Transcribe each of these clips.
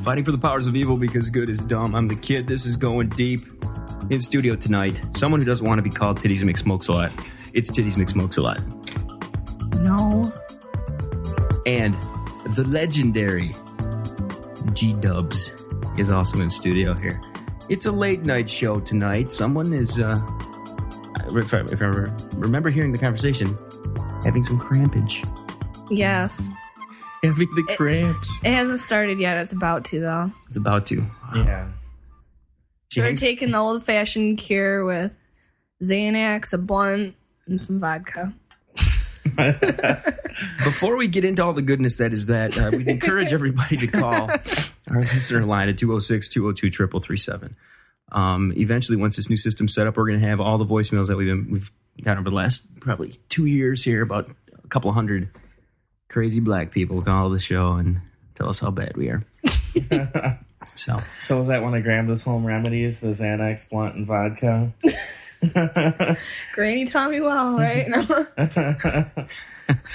Fighting for the powers of evil because good is dumb. I'm the kid. This is Going Deep. In studio tonight, someone who doesn't want to be called Titties McSmokes-A-Lot. It's Titties McSmokes-A-Lot. No. And the legendary Gdub is also in studio here. It's a late night show tonight. Someone is, if I remember hearing the conversation, having some crampage. Yes. Having the cramps. It hasn't started yet. It's about to, though. It's about to. Yeah. So we're taking the old-fashioned cure with Xanax, a blunt, and some vodka. Before we get into all the goodness that is that, we'd encourage everybody to call our listener line at 206-202-3337. Eventually, once this new system's set up, we're going to have all the voicemails that we've got over the last probably 2 years here, about a couple of hundred crazy black people call the show and tell us how bad we are. So was that one of Grandma's home remedies, the Xanax, blunt, and vodka? Granny taught me well, right?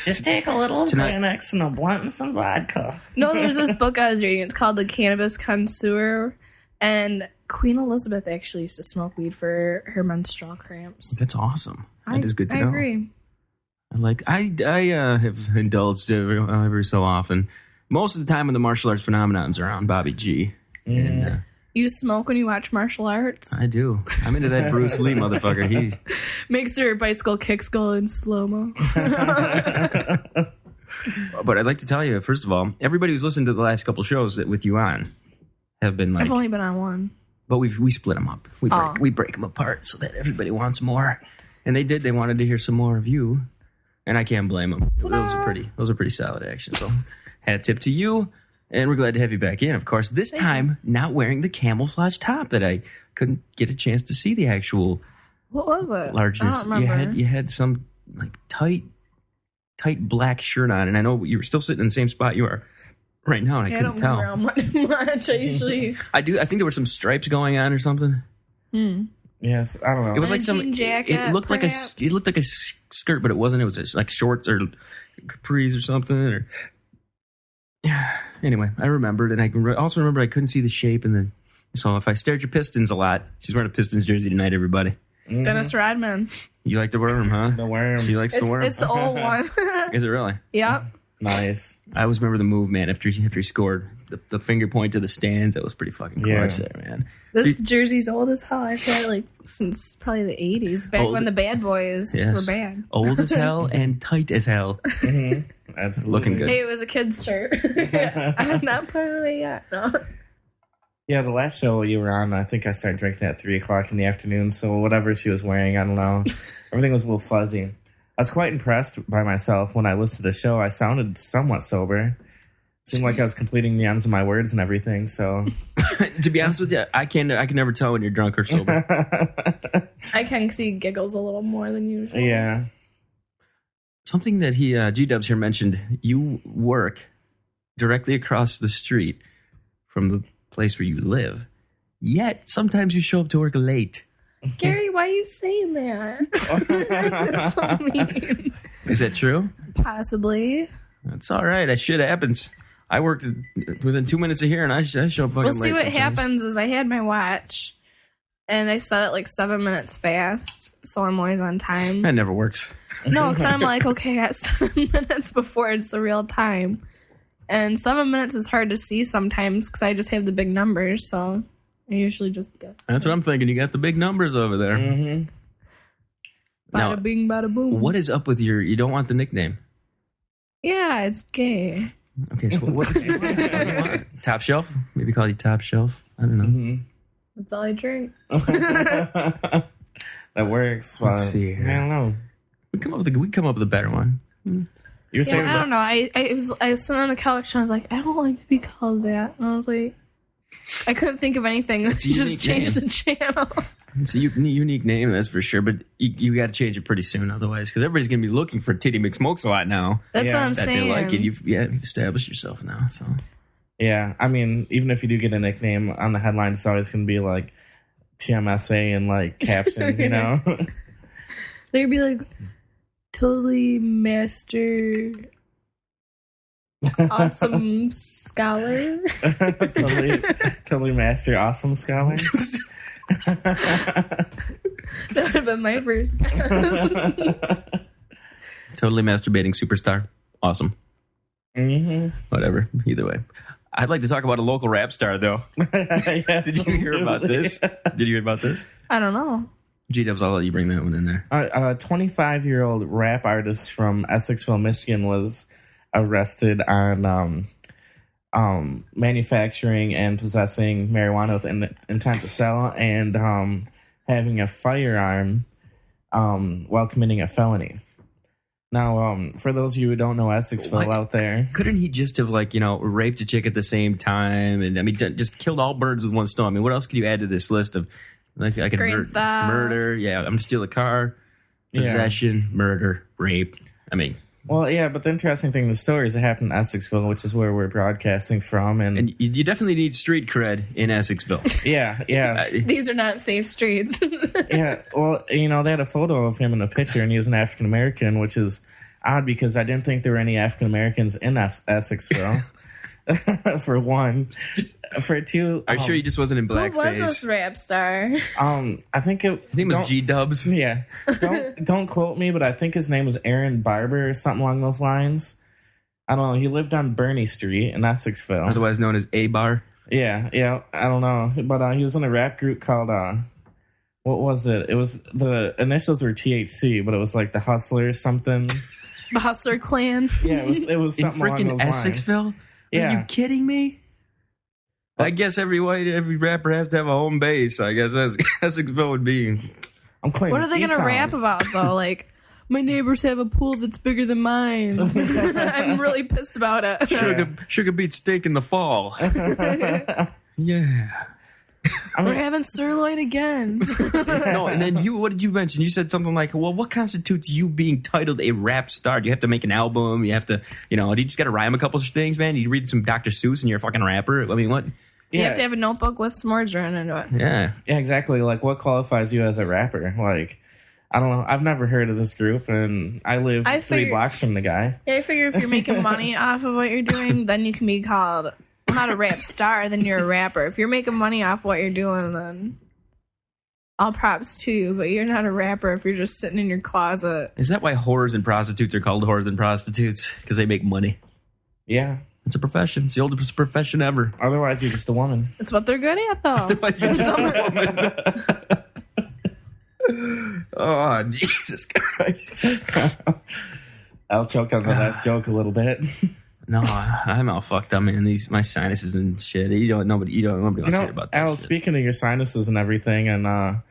Just take a little Xanax and a blunt and some vodka. No, there's this book I was reading. It's called The Cannabis Connoisseur, and Queen Elizabeth actually used to smoke weed for her menstrual cramps. that's awesome. That is good to I know. agree. I have indulged every so often. Most of the time when the martial arts phenomenon's around Bobby G. And, You smoke when you watch martial arts? I do. I'm into that Bruce Lee motherfucker. He Makes her bicycle kicks go in slow-mo. But I'd like to tell you, first of all, everybody who's listened to the last couple shows that with you on have been like... I've only been on one. But we split them up. We break them apart so that everybody wants more. And they did. They wanted to hear some more of you. And I can't blame them. Those are pretty solid action. So hat tip to you. And we're glad to have you back in, of course. This time, not wearing the camouflage top that I couldn't get a chance to see the actual... What was it? Largeness. I don't remember. You had some like tight black shirt on, and I know you were still sitting in the same spot you are right now, and I couldn't tell. I don't remember how much I usually... I do. I think there were some stripes going on or something. Yes, I don't know. It was like some jean jacket, it looked perhaps? like a skirt, but it wasn't. It was just like shorts or capris or something. Or anyway, I remembered, and I also remember I couldn't see the shape. And then so if I stared at your Pistons a lot, she's wearing a Pistons jersey tonight. Everybody, Dennis Rodman. you like the worm, huh? The worm. She likes the worm. It's the old one. Is it really? Yep. Nice. I always remember the move, man. After he scored, the finger point to the stands. That was pretty fucking clutch there, man. This jersey's old as hell. I've had it like since probably the 80s, back when the bad boys were bad. Old as hell and tight as hell. Absolutely. Looking good. Hey, it was a kid's shirt. I'm not put it away yet. No. Yeah, the last show you were on, I think I started drinking at 3 o'clock in the afternoon, so whatever she was wearing, I don't know. Everything was a little fuzzy. I was quite impressed by myself when I listened to the show. I sounded somewhat sober. Seemed like I was completing the ends of my words and everything, so... To be honest with you, I can never tell when you're drunk or sober. I can see giggles a little more than usual. Yeah. Something that Gdubs here mentioned, you work directly across the street from the place where you live, yet sometimes you show up to work late. Gary, why are you saying that? That's so mean. Is that true? Possibly. That's all right. That shit happens. I worked within 2 minutes of here, and I show up fucking late. Well, see, what sometimes. happens is I had my watch, and I set it like 7 minutes fast, so I'm always on time. That never works. No, because I'm like, okay, I got 7 minutes before it's the real time. And 7 minutes is hard to see sometimes because I just have the big numbers, so I usually just guess. That's what I'm thinking. You got the big numbers over there. Mm-hmm. Now, Bada bing, bada boom. what is up with you don't want the nickname? Yeah, it's gay. Okay, so what do you want? Top Shelf? Maybe call you Top Shelf? I don't know. Mm-hmm. That's all I drink. That works. Let's see I here. don't know. We come up with a better one. You were saying I don't know. I was sitting on the couch and I was like, I don't like to be called that. And I was like, I couldn't think of anything. It's a unique Just change the channel. It's a unique name, that's for sure, but you got to change it pretty soon otherwise, because everybody's going to be looking for Titty McSmokes-A-Lot now. That's Yeah, what I'm That saying. they like it. You've established yourself now. So Yeah, I mean, even if you do get a nickname on the headline, it's always going to be like TMSA and like caption, you know? They'd be like, totally master Awesome scholar. totally master awesome scholar. That would have been my first guess. Totally masturbating superstar. Awesome. Mm-hmm. Whatever. Either way. I'd like to talk about a local rap star, though. Did you hear about this? Did you hear about this? I don't know. G-Dubs, I'll let you bring that one in there. A 25-year-old rap artist from Essexville, Michigan was arrested on manufacturing and possessing marijuana with intent to sell and having a firearm while committing a felony. Now, for those of you who don't know Essexville out there, couldn't he just have raped a chick at the same time? And I mean, just killed all birds with one stone. I mean, what else could you add to this list of I could murder? Yeah, I'm gonna steal a car, possession, murder, rape. I mean, well, yeah, but the interesting thing, the story is it happened in Essexville, which is where we're broadcasting from, and you definitely need street cred in Essexville. Yeah. These are not safe streets. Yeah, well, they had a photo of him in a picture, and he was an African American, which is odd because I didn't think there were any African Americans in Essexville. For one. For two, are you sure he just wasn't in blackface? Who was this rap star? I think his name was Gdubs. Yeah, don't quote me, but I think his name was Aaron Barber or something along those lines. I don't know. He lived on Burney Street in Essexville, otherwise known as A Bar. Yeah. I don't know, but he was in a rap group called what was it? It was the initials were THC, but it was like the Hustler something. The Hustler Clan. Yeah, it was something in freaking along those Essexville. Lines. Yeah. Are you kidding me? I guess every rapper has to have a home base. I guess that's Essexville would be. I'm claiming. What are they going to rap about though? Like, my neighbors have a pool that's bigger than mine. I'm really pissed about it. Sugar beet steak in the fall. Yeah. We're having sirloin again. No, and then what did you mention? You said something like, well, what constitutes you being titled a rap star? Do you have to make an album? You have to, do you just got to rhyme a couple of things, man? You read some Dr. Seuss and you're a fucking rapper? I mean, what? You have to have a notebook with s'mores written into it. Yeah. Yeah, exactly. Like, what qualifies you as a rapper? Like, I don't know. I've never heard of this group, and I live 3 blocks from the guy. Yeah, I figure if you're making money off of what you're doing, then you can be called... not a rap star, then you're a rapper. If you're making money off what you're doing, then all props to you, but you're not a rapper if you're just sitting in your closet. Is that why whores and prostitutes are called whores and prostitutes? Because they make money. Yeah. It's a profession. It's the oldest profession ever. Otherwise, you're just a woman. It's what they're good at, though. Otherwise, you're just a woman. Oh, Jesus Christ. I'll choke on the last joke a little bit. No, I'm all fucked up, man. My sinuses and shit. Nobody wants to hear about that. Al, speaking of your sinuses and everything, and my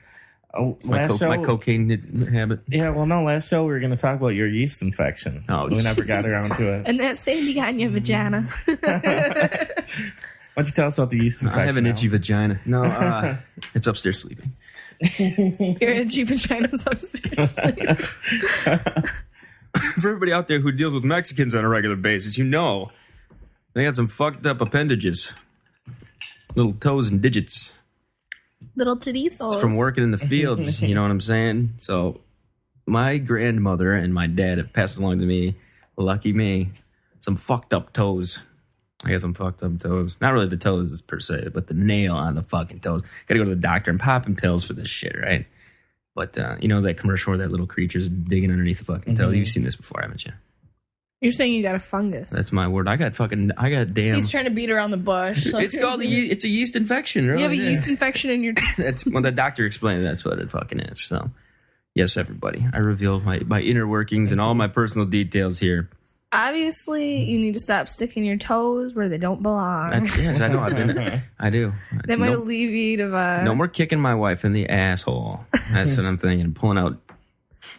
cocaine habit. Yeah, well, no, last show we were going to talk about your yeast infection. Oh, we never got around to it. And that same you got in your vagina. Why don't you tell us about the yeast infection? I have an itchy vagina. No, it's upstairs sleeping. Your itchy vagina's upstairs sleeping. For everybody out there who deals with Mexicans on a regular basis, they got some fucked up appendages. Little toes and digits. Little titties. It's from working in the fields, you know what I'm saying? So my grandmother and my dad have passed along to me, lucky me, some fucked up toes. I got some fucked up toes. Not really the toes per se, but the nail on the fucking toes. Got to go to the doctor and popping pills for this shit, right? But, that commercial where that little creature's digging underneath the fucking toe. You've seen this before, haven't you? You're saying you got a fungus. That's my word. I got damn. He's trying to beat around the bush. It's called it's a yeast infection, really. You have a yeast infection in your... That's when the doctor explained that's what it fucking is. So, yes, everybody. I reveal my inner workings and all my personal details here. Obviously, you need to stop sticking your toes where they don't belong. Yes, I know. I do. That might alleviate of a... No more kicking my wife in the asshole. That's what I'm thinking. Pulling out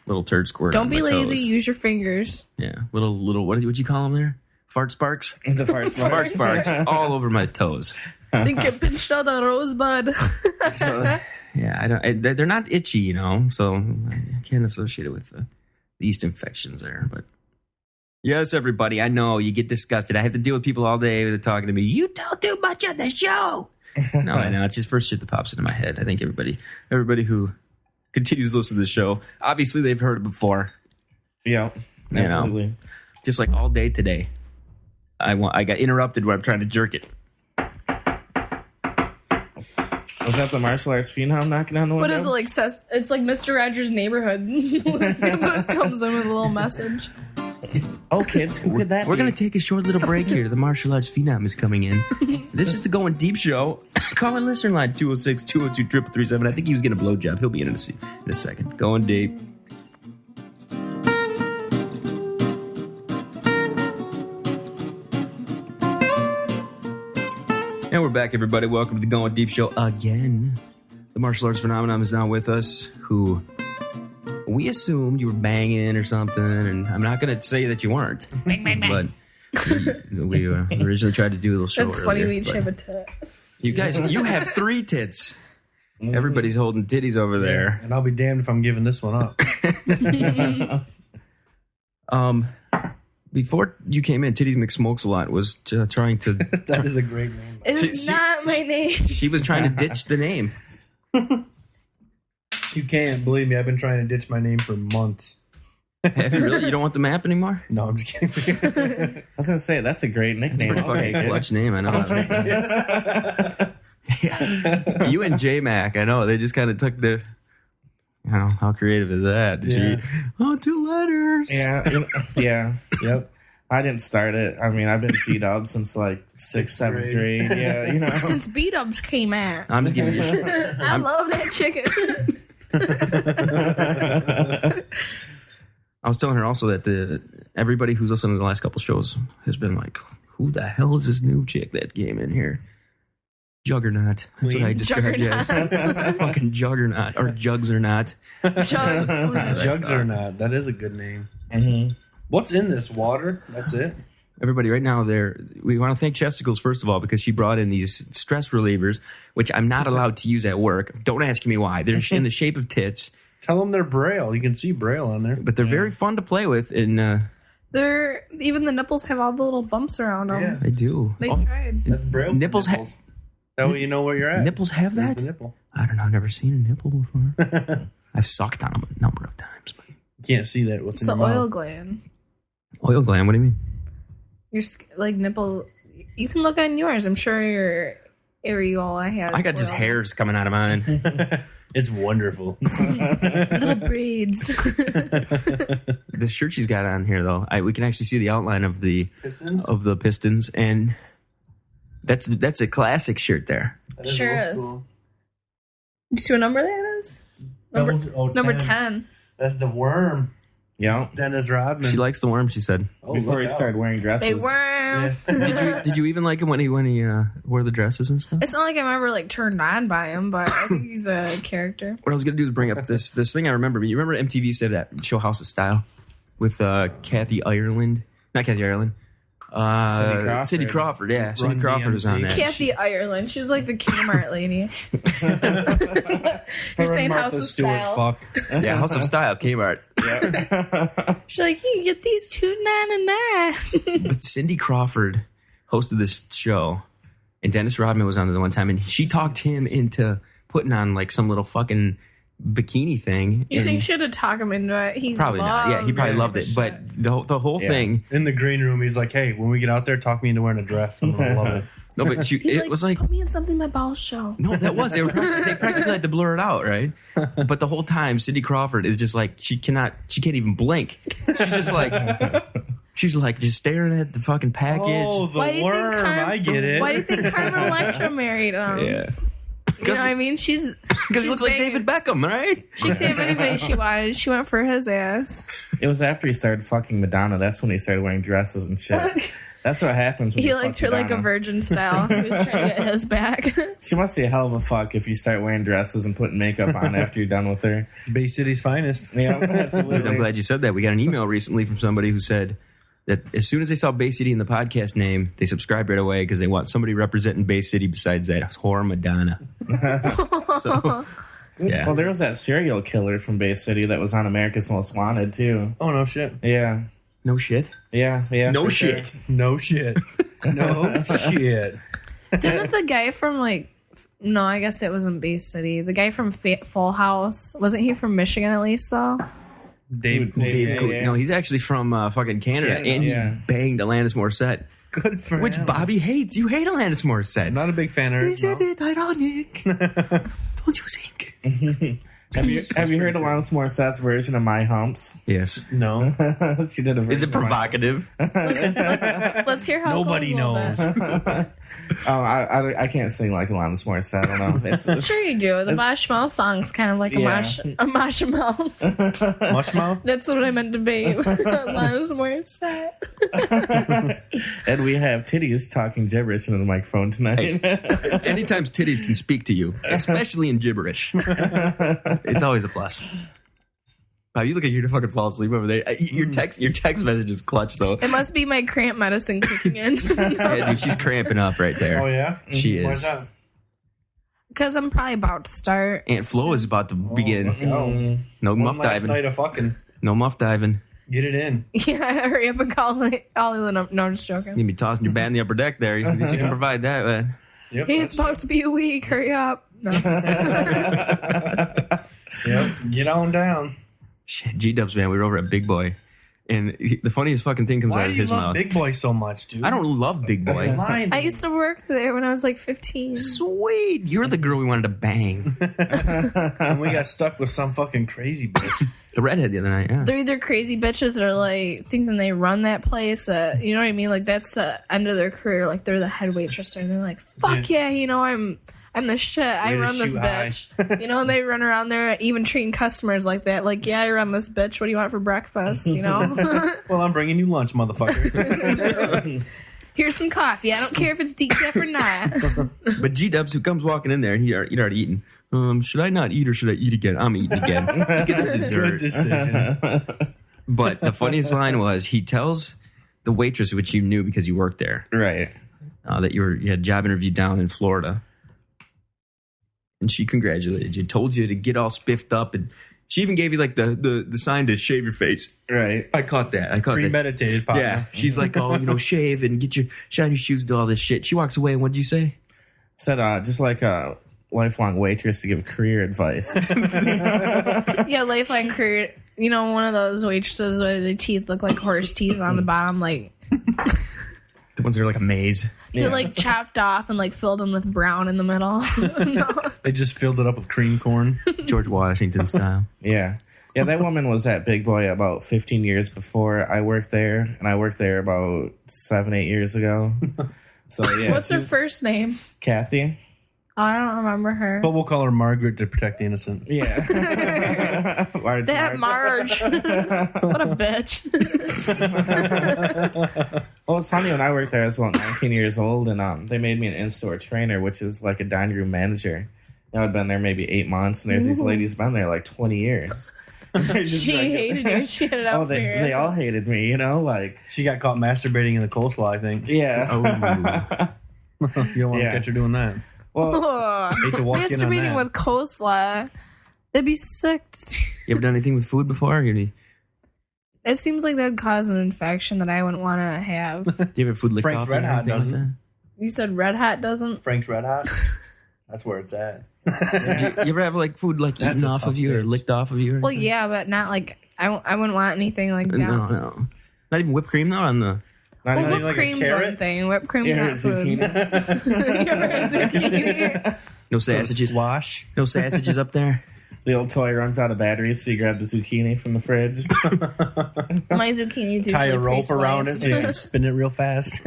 little turd squirt. Don't be lazy. Toes. Use your fingers. Yeah, little. What would you call them there? Fart sparks. The fart sparks. Fart sparks all over my toes. I think you pinched out a rosebud. So, yeah, they're not itchy, so I can't associate it with the yeast infections there, but. Yes, everybody. I know you get disgusted. I have to deal with people all day that are talking to me. You don't do much on the show. No, I know. It's just first shit that pops into my head. I think everybody who continues to listen to the show, obviously they've heard it before. Yeah, absolutely. Just like all day today. I got interrupted when I'm trying to jerk it. Was that the martial arts phenom knocking on the window? What is it like? It's like Mr. Rogers' Neighborhood. Liz comes in with a little message. Oh, kids, who could that We're be? going to take a short little break here. The martial arts phenom is coming in. This is the Goin Deep Show. Call in listener line 206-202-3337. I think he was getting a blowjob. He'll be in a second. Goin Deep. And we're back, everybody. Welcome to the Goin Deep Show again. The martial arts phenomenon is now with us, who we assumed you were banging or something, and I'm not going to say that you weren't. Bang, bang, bang. But we originally tried to do a little show. That's funny. Earlier, We each have a tit. you guys, you have 3 tits. Everybody's holding titties over there. And I'll be damned if I'm giving this one up. Before you came in, Titties McSmokes-A-Lot was trying to. That is a great name. It's not my name. She was trying to ditch the name. You can't believe me. I've been trying to ditch my name for months. Have you really? You don't want the map anymore? No, I'm just kidding. I was going to say, that's a great nickname. Pretty fucking clutch name, I know. Yeah. You and J-Mac, I know. They just kind of took the. You know, how creative is that? Yeah. 2 letters. Yeah. Yeah. Yep. I didn't start it. I mean, I've been Gdub since like 6th, 7th grade. Yeah, you know. Since beat-ups came out. I'm just giving you shit. I love that chicken. I was telling her also that everybody who's listened to the last couple shows has been like, who the hell is this new chick that came in here? Juggernaut. That's what I described you as. Fucking juggernaut. Or jugs or not. Jugs or not. That is a good name. Mm-hmm. What's in this? Water? That's it? Everybody right now, we want to thank Chesticles, first of all, because she brought in these stress relievers, which I'm not allowed to use at work. Don't ask me why. They're in the shape of tits. Tell them they're Braille. You can see Braille on there. But they're very fun to play with. And They're even the nipples have all the little bumps around them. Yeah. I do. They tried. That's Braille. Nipples that way you know where you're at. Nipples have There's that? the nipple. I don't know. I've never seen a nipple before. I've sucked on them a number of times. But. You can't see that. What's It's in the your oil mouth? gland. Oil gland? What do you mean? Your like nipple. You can look on yours. I'm sure your areola has. I got just oil. hairs coming out of mine. It's wonderful. Little braids. The shirt she's got on here, though, we can actually see the outline of the Pistons, and that's a classic shirt there. That Sure old is. school. Do you see what number that is? Number 10. That's the worm. Yeah. Dennis Rodman. She likes the worm, she said. Oh, Before look he out. started wearing dresses. They were. Yeah. Did you even like him when he wore the dresses and stuff? It's not like I'm ever like turned on by him, but I think he's a character. What I was gonna do is bring up this thing I remember. You remember MTV used to have that show House of Style with Kathy Ireland? Not Kathy Ireland. Cindy Crawford, yeah. Cindy Run Crawford was on DMC. that. Kathy Ireland. She's like the Kmart lady. You're saying House of Style. Fuck. Yeah, House of Style, Kmart. She's like, you get these $2.99. But Cindy Crawford hosted this show, and Dennis Rodman was on it the one time, and she talked him into putting on like some little fucking bikini thing. You and think she'd have talked him into it? He probably not. Yeah, he probably loved it. But the whole thing. In the green room, he's like, "Hey, when we get out there, talk me into wearing a dress. I'm gonna love it." No, but it was like put me in something my balls show. no, that was they practically had to blur it out, right? But the whole time, Cindy Crawford is just like she can't even blink. She's like just staring at the fucking package. Oh, the worm! I get it. Why do you think Carmen Electra married him? Yeah, You know what I mean? She's because it looks like David Beckham, right? She could have anybody she wanted. She went for his ass. It was after he started fucking Madonna. That's when he started wearing dresses and shit. That's what happens when He you liked fuck her like a Madonna. virgin style. He was trying to get his back. She must be a hell of a fuck if you start wearing dresses and putting makeup on after you're done with her. Bay City's finest. Yeah, absolutely. Dude, I'm glad you said that. We got an email recently from somebody who said that as soon as they saw Bay City in the podcast name, they subscribed right away because they want somebody representing Bay City besides that whore Madonna. So, yeah. Well, there was that serial killer from Bay City that was on America's Most Wanted, too. Oh no shit! Yeah. No shit. Yeah. No for shit. sure. No shit! No shit! Didn't the guy from no, I guess it wasn't Bay City. The guy from Full House, wasn't he from Michigan at least though? Dave. Dave yeah, Cool. yeah. No, he's actually from fucking Canada, Canada, and he yeah. banged Alanis Morissette. Good for Which him. Bobby hates. You hate Alanis Morissette. I'm not a big fan of her. Is it ironic? Don't you think? Have you heard Alanis Morissette's version of My Humps? Yes. No. She did a version. Is it provocative? Let's hear how Nobody it goes a little bit. Oh, I can't sing like Alanis Morissette. I don't know. It's Sure you do. The marshmallow song's kind of like a marshmallows. Mushmouth? That's what I meant to be. Alanis Morissette. And we have Titties talking gibberish into the microphone tonight. Anytime titties can speak to you, especially in gibberish, it's always a plus. Wow, you look like you're gonna fucking fall asleep over there. Your text message is clutch though. It must be my cramp medicine kicking in. Yeah, dude, she's cramping up right there. Oh, yeah? She Why's is. that? Because I'm probably about to start. Aunt Flo is about to begin. Oh. No One muff last diving. night of fucking. No muff diving. Get it in. Yeah, hurry up and call Ollie. No, I'm just joking. You be tossing your bat in the upper deck there. At least you can provide that, man. Yep, Hey, it's about to be a week. Hurry up. No. Yep. Get on down. Shit, Gdubs, man. We were over at Big Boy. And the funniest fucking thing comes Why out do of you his love mouth. Big Boy so much, dude? I don't love Big You're Boy. lying. I used to work there when I was like 15. Sweet. You're the girl we wanted to bang. And we got stuck with some fucking crazy bitch. The redhead the other night, yeah. They're either crazy bitches that are like thinking they run that place. You know what I mean? Like that's the end of their career. Like they're the head waitress and they're like, fuck yeah, you know, I'm the shit. I Way to run this shoot high. bitch. You know, and they run around there even treating customers like that. Like, yeah, I run this bitch. What do you want for breakfast? You know? Well, I'm bringing you lunch, motherfucker. Here's some coffee. I don't care if it's decaf or not. But Gdubs, who comes walking in there and he'd already eaten. Should I not eat or should I eat again? I'm eating again. He gets a Good dessert. decision. But the funniest line was he tells the waitress, which you knew because you worked there, Right. that you had a job interview down in Florida. And she congratulated you, told you to get all spiffed up, and she even gave you like the sign to shave your face. Right. I caught that. that. Premeditated, partner. Yeah. She's like, oh, shave and shine your shoes, do all this shit. She walks away, and what'd you say? Said just like a lifelong waitress to give career advice. Yeah, lifeline career. You know, one of those waitresses where the teeth look like horse teeth on the bottom, like The ones that are like a maze. they're like chopped off and like filled in with brown in the middle. No. They just filled it up with cream corn. George Washington style. Yeah. Yeah, that woman was at Big Boy about 15 years before I worked there, and I worked there about 7-8 years ago. So yeah. What's her she's first name? Kathy. Oh, I don't remember her. But we'll call her Margaret to protect the innocent. Yeah. Marge, That Marge. What a bitch. Well, it's funny, when I worked there, I was about 19 years old, and they made me an in-store trainer, which is like a dining room manager. I'd been there maybe 8 months, and there's these ladies been there like 20 years. She hated you. She had it out Oh, for you. they all hated me, you know? Like, She got caught masturbating in the coleslaw, I think. yeah. Oh. You don't want Yeah. to catch her doing that. Well, Oh, Hate to walk in on masturbating that. with coleslaw. That'd be sick. You ever done anything with food before? Do It seems like that'd cause an infection that I wouldn't want to have. you ever food licked Frank's off? Red or Hot anything like doesn't. You said Red Hot doesn't? Frank's Red Hot. That's where it's at. that? You ever have like food like That's eaten a off tough of you or bitch. licked off of you? Or Well, anything? yeah, but not like I wouldn't want anything like down. No. Not even whipped cream though on the. not Well, even whipped like a cream's carrot? one thing. Whipped cream's yeah, not food. zucchini. You ever had zucchini? No Some sausages. squash. No sausages up there. The old toy runs out of batteries, so you grab the zucchini from the fridge. My zucchini Tie a rope around it so you can spin it real fast.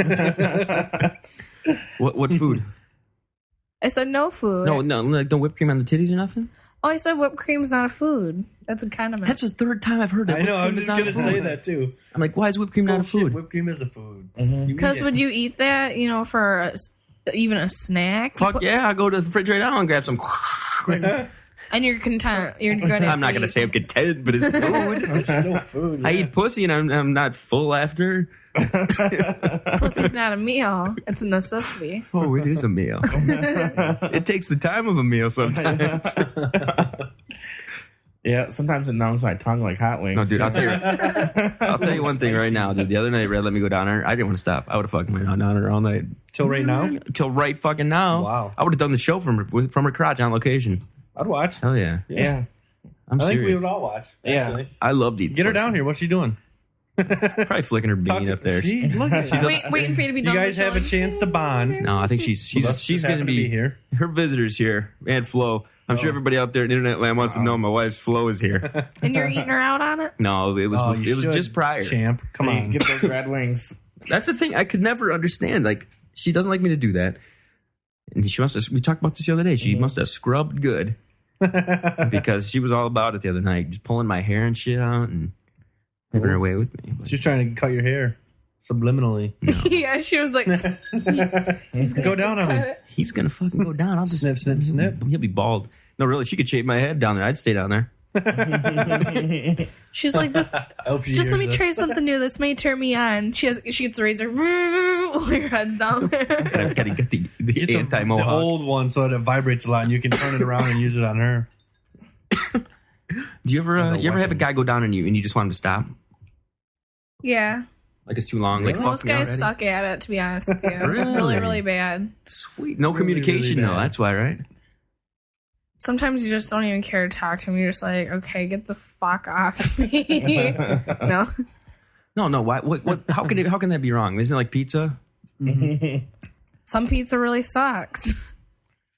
What food? I said no food. No, like no whipped cream on the titties or nothing. Oh, I said whipped cream's not a food. That's a condiment. That's the third time I've heard that. I know, I Whipped was cream just is not going to a say food. that too. I'm like, why is whipped cream not a Bullshit, food? Whipped cream is a food. Because would you eat that, you know, for even a snack? Fuck yeah, I'll go to the fridge right now and grab some. And you're content. You're going to. I'm not gonna say I'm content, but it's food. It's still food. I yeah. eat pussy and I'm not full after. Pussy's not a meal. It's a necessity. Oh, it is a meal. It takes the time of a meal sometimes. Yeah, sometimes it numbs my tongue like hot wings. No, dude, I'll tell you one thing right now, dude. The other night, Red let me go down there. I didn't want to stop. I would have fucking went down there all night. Till right now? Till right fucking now. Wow. I would have done the show from her crotch on location. I'd watch. Hell yeah. Yeah. I'm I think we serious. would all watch. Yeah. Actually. I loved eating Get her pussy. down here. What's she doing? Probably flicking her bean up there. See, look at She's Waiting for you to be you done. guys have a chance to bond. No, I think she's going to be here. Her visitors here and Flo. I'm sure everybody out there in internet land wants to know my wife's Flo is here. And you're eating her out on it? No, it was You should, just prior. Champ, come on, Get those red wings. That's the thing I could never understand. Like, she doesn't like me to do that. And she must have, we talked about this the other day. She must have scrubbed good because she was all about it the other night, just pulling my hair and shit out and having her way with me. But She's trying to cut your hair subliminally. Yeah, she was like, Go down on him. he's going to fucking go down. I'll just Snip, snip, snip. He'll be bald. No, really, she could shave my head down there. I'd stay down there. she's like this. I hope she Just let me hears try this. something new. This may turn me on. She gets a razor. While your head's down there. Gotta get the Get the anti-mohawk. old one so that it vibrates a lot and you can turn it around and use it on her. Do you ever have a guy go down on you and you just want him to stop? Yeah. Like it's too long. Like, Most fuck me guys already? suck at it, to be honest with you. Really? Really, really bad. Sweet. No Really, communication, really though. bad. That's why, right? Sometimes you just don't even care to talk to him. You're just like, okay, get the fuck off me. No. No. Why? What? How can that be wrong? Isn't it like pizza? Some pizza really sucks.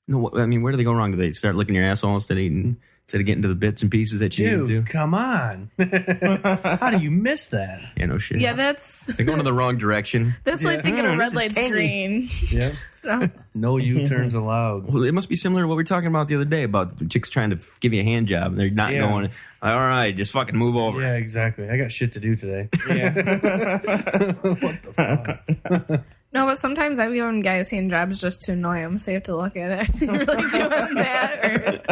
No. I mean, where do they go wrong? Do they start licking your asshole instead of getting to the bits and pieces that you need to Dude, do? come on. How do you miss that? Yeah, no shit. Yeah, that's They're going in the wrong direction. like thinking a red this is light's tangy. green. Yep. No. No U-turns allowed. Well, it must be similar to what we were talking about the other day about the chicks trying to give you a hand job and they're not Yeah. going, all right, just fucking move over. Yeah, exactly. I got shit to do today. Yeah. What the fuck? No, but sometimes I've given guys hand jobs just to annoy them, so you have to look at it. Are you really doing that? Or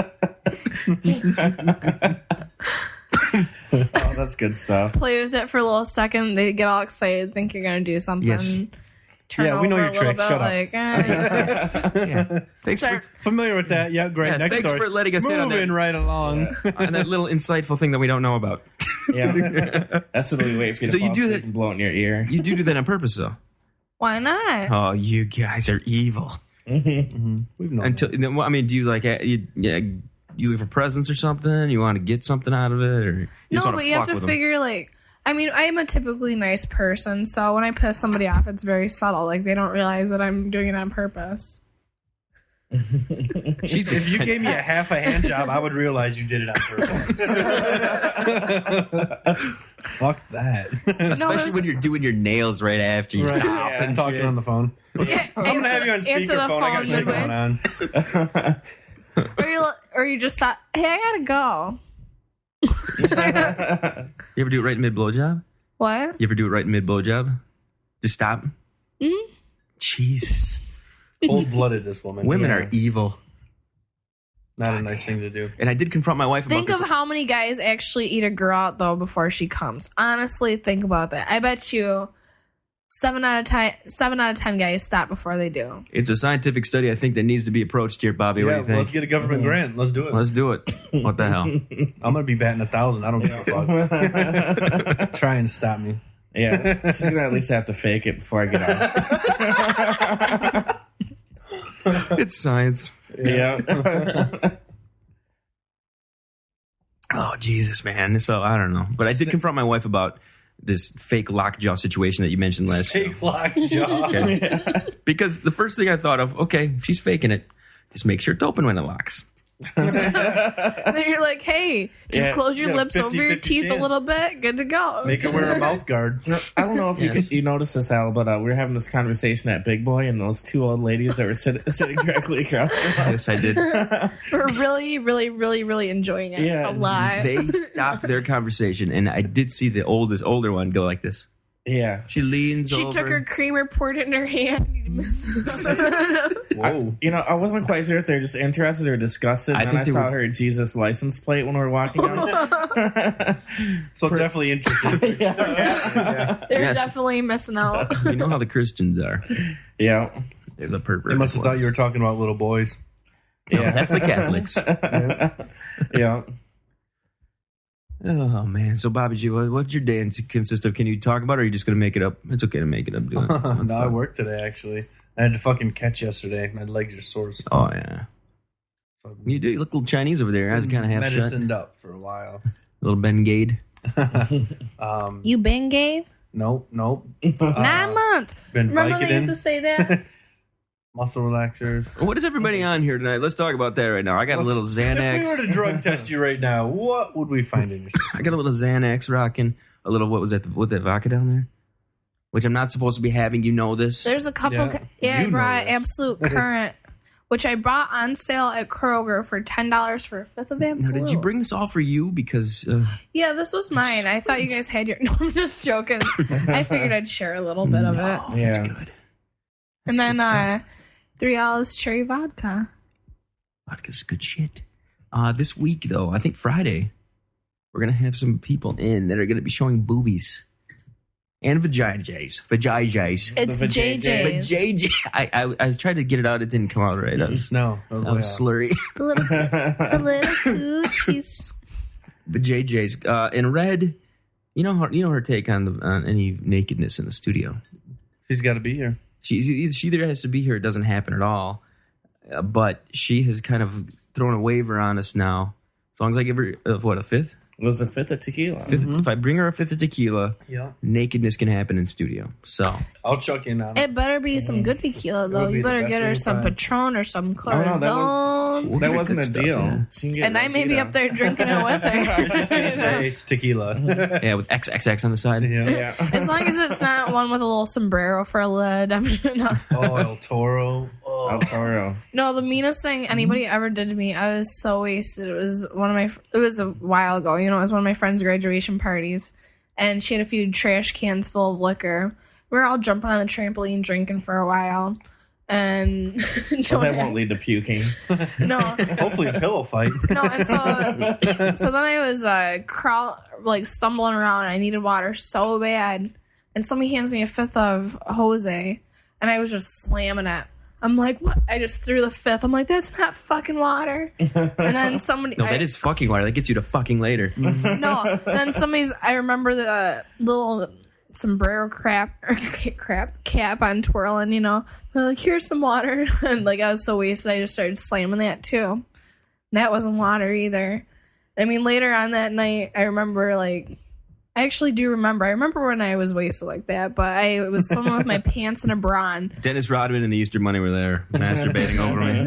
Oh, that's good stuff. play with it for a little second. They get all excited, think you're going to do something. Yes. Turn Yeah, we know over your a little trick. bit, Shut up. like, Yeah. Thanks Start- Familiar with that? Yeah, great. Yeah, Next thanks story. for letting us in on that. Moving right along. on that little insightful thing that we don't know about. Yeah. That's what we wait for you to So you fall do asleep that- and blow it in your ear. You do that on purpose, though. why not? Oh, you guys are evil. We've known Until I mean, do you like you look for presents or something? You want to get something out of it, or you just No, want but you have to with them? figure, like, I mean, I am a typically nice person, so when I piss somebody off, it's very subtle. Like, they don't realize that I'm doing it on purpose. If you gave me a half a hand job, I would realize you did it on purpose. Fuck that. Especially when you're doing your nails right after you stop Yeah. and Talking shit. on the phone. Yeah, I'm gonna have you on answer the speakerphone. I got shit midway. going on. Or you just thought, hey, I gotta go. You ever do it right in mid blowjob? What? You ever do it right in mid blowjob? Just stop. Mm-hmm. Jesus, Cold blooded, this woman. women Yeah. are evil. Not a nice thing to do. And I did confront my wife about Think this. of how many guys actually eat a girl out, though, before she comes. Honestly, think about that. I bet you 7 out of 10 guys stop before they do. It's a scientific study. I think that needs to be approached here, Bobby. What do Yeah, you think? let's get a government grant. Let's do it. Let's do it. What the hell? I'm gonna be batting 1,000. I don't give a fuck. Try and stop me. Yeah. She's going to at least have to fake it before I get out. It's science. Yeah. Oh, Jesus, man. So, I don't know. But I did confront my wife about this fake lockjaw situation that you mentioned last show. Fake lockjaw. Okay. Because the first thing I thought of, okay, she's faking it. Just make sure it's open when it locks. Then you're like, hey, just Yeah. close your Yeah, lips over your 50-50 teeth a chance. little bit. Good to go. Make her wear a mouth guard. I don't know if Yes. you noticed this, Al, but we were having this conversation at Big Boy, and those two old ladies that were sitting directly across from us. Yes, I did. We're really, really, really, really enjoying it Yeah. a lot. They stopped their conversation, and I did see the older one go like this. Yeah. She leans She over. took her creamer, poured it in her hand. Whoa. I wasn't quite sure if they're just interested or disgusted. I And think then I they saw were- her Jesus license plate when we were walking out. So definitely interested. They're Yes. definitely missing out. You know how the Christians are. Yeah. They're the perverted They must have thought you were talking about little boys. Yeah. That's the Catholics. Yeah. Oh, man. So, Bobby G, what's your day consist of? Can you talk about it, or are you just going to make it up? It's okay to make it up. Do it. No, I worked today, actually. I had to fucking catch yesterday. My legs are sore. as Oh, yeah. You do. You look a little Chinese over there. Eyes kind of half shut. Medicined up for a while. A little Bengade. You been gay? Nope. 9 months. Been Remember they used Vicodin, to say that? muscle relaxers. What is everybody on here tonight? Let's talk about that right now. I got a little If we Xanax. were to drug test you right now, what would we find in your system? I got a little Xanax rocking. A little, what was that? With that vodka down there? Which I'm not supposed to be having. You know this. There's a couple. Yeah, I you know brought this. Absolute Current, which I bought on sale at Kroger for $10 for a fifth of Now, Absolute. did you bring this all for you? Because Yeah, this was mine. I thought you guys had your. No, I'm just joking. I figured I'd share a little bit of it. oh, that's good. And then good stuff. $3 cherry vodka. Vodka's good shit. This week, though, I think Friday, we're going to have some people in that are going to be showing boobies and vaginas. Vaginas. It's The JJ's. JJ. I was trying to get it out. It didn't come out right. I was slurry. The little coochies. The JJ's. And Red, you know her take on any nakedness in the studio. She's got to be here. She either has to be here or it doesn't happen at all. But she has kind of thrown a waiver on us now. As long as I give her, a fifth? It was a fifth of tequila. If I bring her a fifth of tequila, Yeah. nakedness can happen in studio. So I'll chuck in on it. It better be some good tequila, though. would be You the better best get her way to some find. Patron or some no, Corazon. We'll That get her wasn't good a stuff, deal. yeah. She can get And I may be Rosita. up there drinking it with I was just going to her. say tequila. Yeah, with XXX on the side. Yeah. Yeah. As long as it's not one with a little sombrero for a lid. I'm not. Oh, El Toro. Oh. El Toro. No, the meanest thing anybody ever did to me, I was so wasted. It was a while ago. You know, it was one of my friend's graduation parties, and she had a few trash cans full of liquor. We were all jumping on the trampoline, drinking for a while, and Well, that won't lead to puking. no, Hopefully a pillow fight. no. And so then I was stumbling around. And I needed water so bad, and somebody hands me a fifth of Jose, and I was just slamming it. I'm like, what? I just threw the fifth. I'm like, that's not fucking water. And then somebody... No, that is fucking water. That gets you to fucking later. No. Then I remember the little sombrero cap on twirling, you know. They're like, here's some water. And like, I was so wasted, I just started slamming that too. That wasn't water either. I mean, later on that night, I remember like... I actually do remember. I remember when I was wasted like that, but I was swimming with my pants in a bra on. Dennis Rodman and the Easter Bunny were there masturbating over me.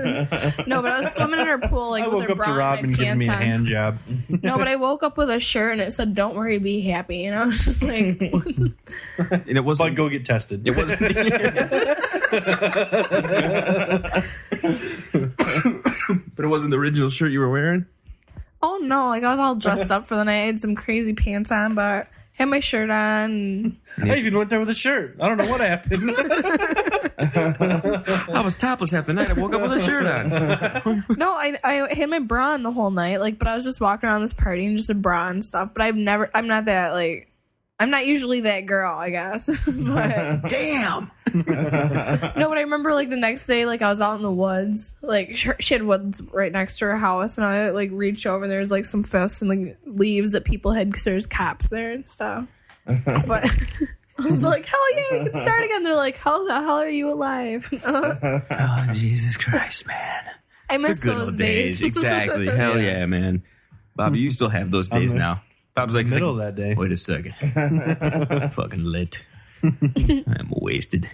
No, but I was swimming in her pool, like I with woke her up bra to and Robin my giving me pants a on. hand job. No, but I woke up with a shirt and it said, "Don't worry, be happy." And I was just like, And it But wasn't. go get tested. It wasn't. But it wasn't the original shirt you were wearing? "Oh no!" Like I was all dressed up for the night. I had some crazy pants on, but had my shirt on. And I even went there with a shirt. I don't know what happened. I was topless half the night. I woke up with a shirt on. no, I had my bra on the whole night. Like, but I was just walking around this party in just a bra and stuff. But I'm not usually that girl, I guess. But Damn. no, but I remember like the next day, like I was out in the woods, like she had woods right next to her house, and I like reached over and there was like some fifths and like leaves that people had because there's cops there and stuff. But I was like, hell yeah, you can start again. They're like, how the hell are you alive? Oh, Jesus Christ, man. I miss The good those old days. days. Exactly. Hell yeah, man. Bobby, you still have those days now. Bob's like, Middle of that day. wait a second. I'm fucking lit. I'm wasted.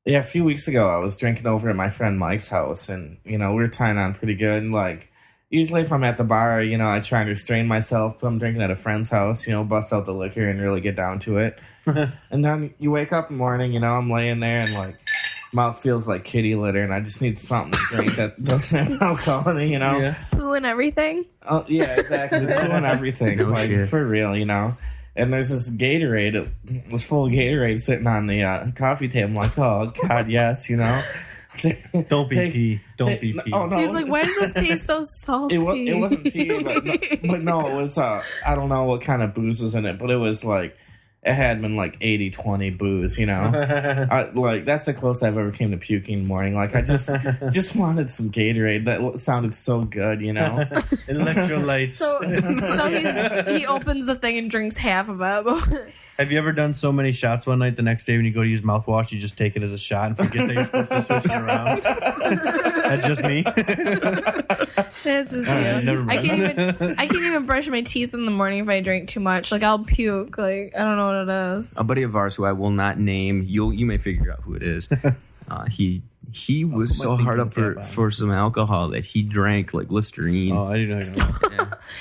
Yeah, a few weeks ago, I was drinking over at my friend Mike's house, and, you know, we were tying on pretty good. And, like, usually if I'm at the bar, you know, I try and restrain myself. But I'm drinking at a friend's house, you know, bust out the liquor and really get down to it. And then you wake up in the morning, you know, I'm laying there and, like, mouth feels like kitty litter, and I just need something to drink that doesn't have alcohol in it, you know? Yeah. Poo and everything. Oh, yeah, exactly. Poo and everything. No like, shit. for real, you know? And there's this Gatorade. It was full of Gatorade sitting on the coffee table. I'm like, oh, God, yes, you know? Don't be pee. Don't be pee. Oh, no. He's like, why does this taste so salty? It wasn't pee, but no, it was, I don't know what kind of booze was in it, but it was like, it had been like 80-20 booze, you know? Like, that's the closest I've ever came to puking in the morning. Like, I just wanted some Gatorade. That sounded so good, you know? Electrolytes. So he opens the thing and drinks half of it. Have you ever done so many shots one night, the next day when you go to use mouthwash, you just take it as a shot and forget that you're supposed to switch it around? That's just me. This is you. Never I mind. can't even brush my teeth in the morning if I drink too much. Like I'll puke. Like I don't know what it is. A buddy of ours who I will not name, you may figure out who it is. He was so hard up for some alcohol that he drank like Listerine. Oh, I didn't know.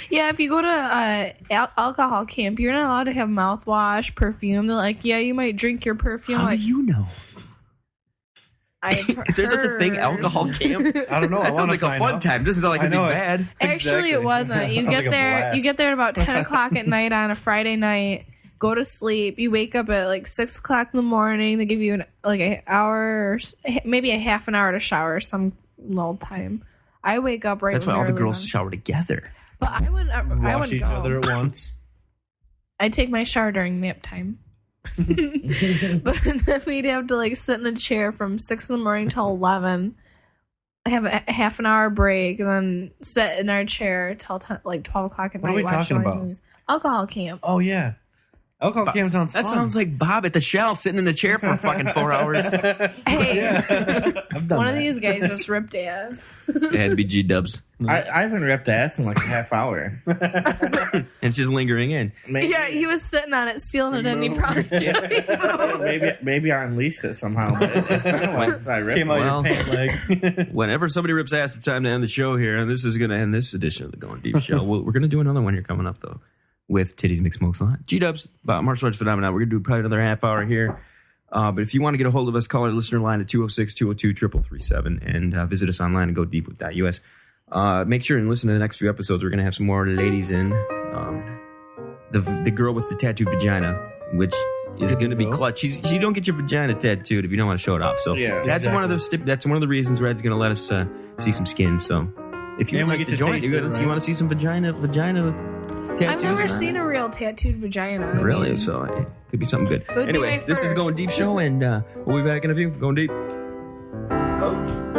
Yeah, if you go to alcohol camp, you're not allowed to have mouthwash, perfume. They're like, yeah, you might drink your perfume. How like, do you know? Is there such a thing, alcohol camp? I don't know. That sounds like a fun time. Doesn't sound like anything bad. Actually, it wasn't. You get there. You get there at about 10 o'clock at night on a Friday night. Go to sleep. You wake up at like 6 o'clock in the morning. They give you an hour, or maybe a half an hour to shower some little time. I wake up right. That's why all the girls shower together. But I wouldn't. Wash each other at once. I take my shower during nap time. But then we'd have to like sit in a chair from 6 in the morning till 11. Have a half an hour break, and then sit in our chair till 12 o'clock at night. What are we talking about? Movies. Alcohol camp. Oh yeah. Alcohol camp sounds fun. That sounds like Bob at the Shell sitting in a chair for fucking 4 hours. Hey, I've done one of that. these guys just ripped ass. It had to be Gdubs. I haven't ripped ass in like a half hour. And it's just lingering in. Yeah, he was sitting on it, sealing it in. He probably Maybe I unleashed it somehow, but it's been a while since I ripped Came out Well, your pant leg. Whenever somebody rips ass, it's time to end the show here. And this is going to end this edition of the Goin Deep Show. We're going to do another one here coming up, though, with Titties McSmokes-A-Lot. Gdubs, about martial arts phenomena. We're going to do probably another half hour here. But if you want to get a hold of us, call our listener line at 206-202-3337 and visit us online at godeep.us. Make sure and listen to the next few episodes. We're going to have some more ladies in. The girl with the tattooed vagina, which is going to be clutch. You don't get your vagina tattooed if you don't want to show it off. So Yeah, that's one of the reasons Red's going to let us see some skin. So if you And we like get to to join, taste you it, right? want to see some vagina with tattoos. I've never on it? seen a real tattooed vagina. I Really? mean, So it could be something good. Would be Anyway, my this is first. Goin Deep Show, and we'll be back in a few. Going deep. Coach.